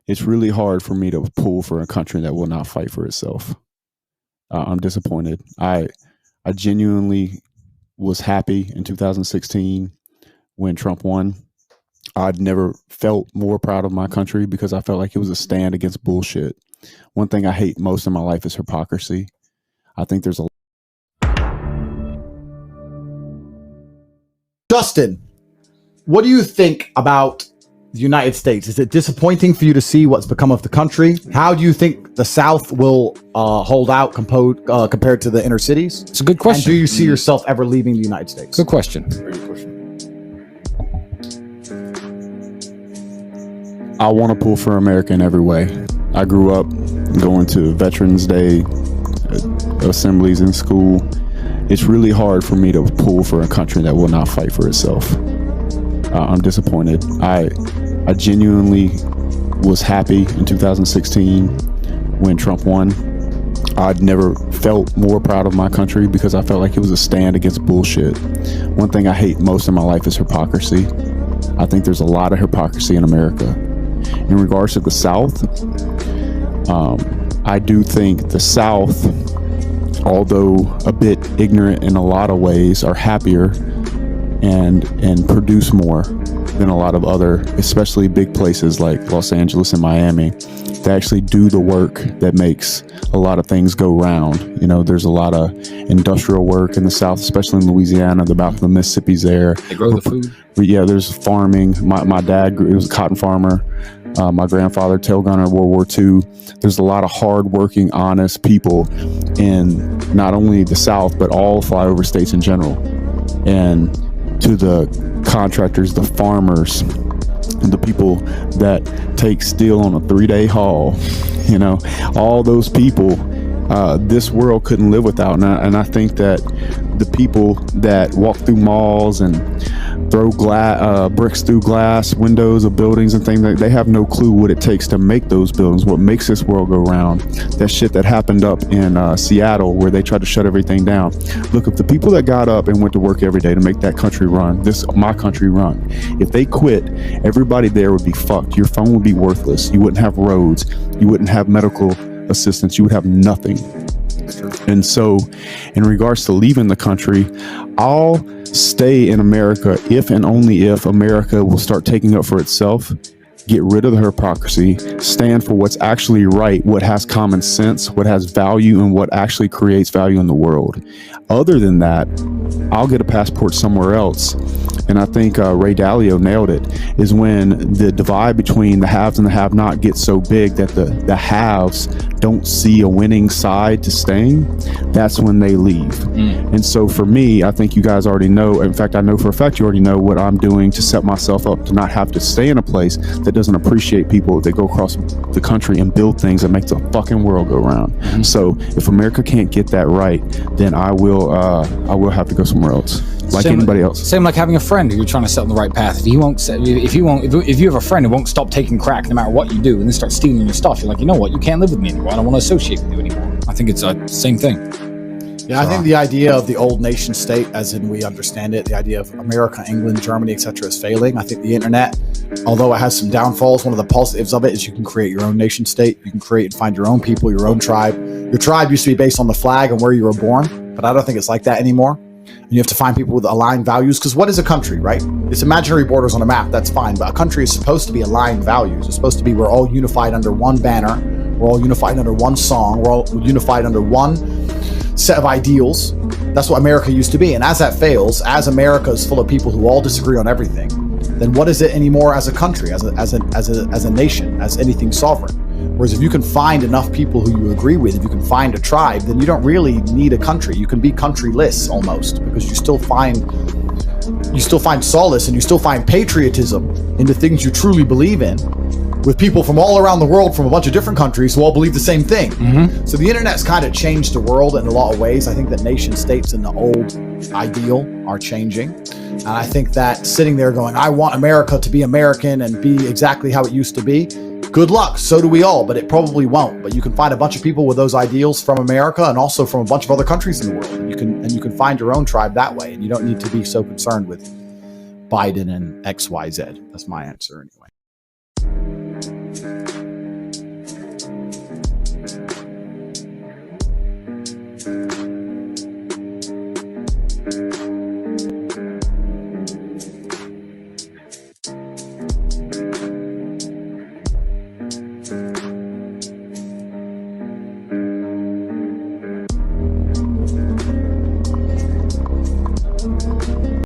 it's really hard for me to pull for a country that will not fight for itself. I'm disappointed. I genuinely was happy in 2016 when Trump won. I'd never felt more proud of my country because I felt like it was a stand against bullshit. One thing I hate most in my life is hypocrisy. I think there's a... Justin, what do you think about the United States? Is it disappointing for you to see what's become of the country? How do you think the South will hold out compared to the inner cities? It's a good question. And do you see yourself ever leaving the United States? Good question. Very good question. I want to pull for America in every way. I grew up going to Veterans Day assemblies in school. It's really hard for me to pull for a country that will not fight for itself. I'm disappointed. I genuinely was happy in 2016 when Trump won. I'd never felt more proud of my country because I felt like it was a stand against bullshit. One thing I hate most in my life is hypocrisy. I think there's a lot of hypocrisy in America. In regards to the South, I do think the South, although a bit ignorant in a lot of ways, are happier and produce more than a lot of other, especially big places like Los Angeles and Miami. They actually do the work that makes a lot of things go round. You know, there's a lot of industrial work in the South, especially in Louisiana. The mouth of the Mississippi's there. They grow the food. Yeah, there's farming. My dad was a cotton farmer. My grandfather, tail gunner in World War II. There's a lot of hardworking, honest people in not only the South, but all flyover states in general. And to the contractors, the farmers, and the people that take steel on a 3-day haul, you know, all those people, this world couldn't live without. And I think that the people that walk through malls and throw bricks through glass windows of buildings and things, like, they have no clue what it takes to make those buildings, what makes this world go round. That shit that happened up in Seattle where they tried to shut everything down. Look, if the people that got up and went to work every day to make that country run, my country run, if they quit, everybody there would be fucked. Your phone would be worthless. You wouldn't have roads. You wouldn't have medical assistance. You would have nothing. And so in regards to leaving the country, I'll stay in America if and only if America will start taking up for itself, get rid of the hypocrisy, stand for what's actually right, what has common sense, what has value, and what actually creates value in the world. Other than that, I'll get a passport somewhere else. And I think Ray Dalio nailed it, is when the divide between the haves and the have-not gets so big that the haves don't see a winning side to staying, that's when they leave. And so for me, I think you guys already know, in fact, I know for a fact you already know what I'm doing to set myself up to not have to stay in a place that doesn't appreciate people that go across the country and build things that make the fucking world go round. So if America can't get that right, then I will have to go somewhere else, like anybody else. Same like having a friend who you're trying to set on the right path. If you have a friend who won't stop taking crack no matter what you do, and then start stealing your stuff, you're like, you know what, you can't live with me anymore. I don't want to associate with you anymore. I think it's the same thing. Yeah, I think the idea of the old nation state, as in we understand it, the idea of America, England, Germany, etc., is failing. I think the internet, although it has some downfalls, one of the positives of it is you can create your own nation state. You can create and find your own people, your own tribe. Your tribe used to be based on the flag and where you were born, but I don't think it's like that anymore. And you have to find people with aligned values, because what is a country, right? It's imaginary borders on a map, that's fine, but a country is supposed to be aligned values. It's supposed to be we're all unified under one banner, we're all unified under one song, we're all unified under one set of ideals. That's what America used to be. And as that fails, as America is full of people who all disagree on everything, then what is it anymore as a country, as a nation, as anything sovereign? Whereas if you can find enough people who you agree with, if you can find a tribe, then you don't really need a country. You can be countryless almost, because you still find solace and you still find patriotism in the things you truly believe in, with people from all around the world from a bunch of different countries who all believe the same thing. So the internet's kind of changed the world in a lot of ways. I think that nation states and the old ideal are changing. And I think that sitting there going, I want America to be American and be exactly how it used to be, good luck. So do we all, but it probably won't. But you can find a bunch of people with those ideals from America and also from a bunch of other countries in the world. And you can find your own tribe that way. And you don't need to be so concerned with Biden and XYZ. That's my answer anyway.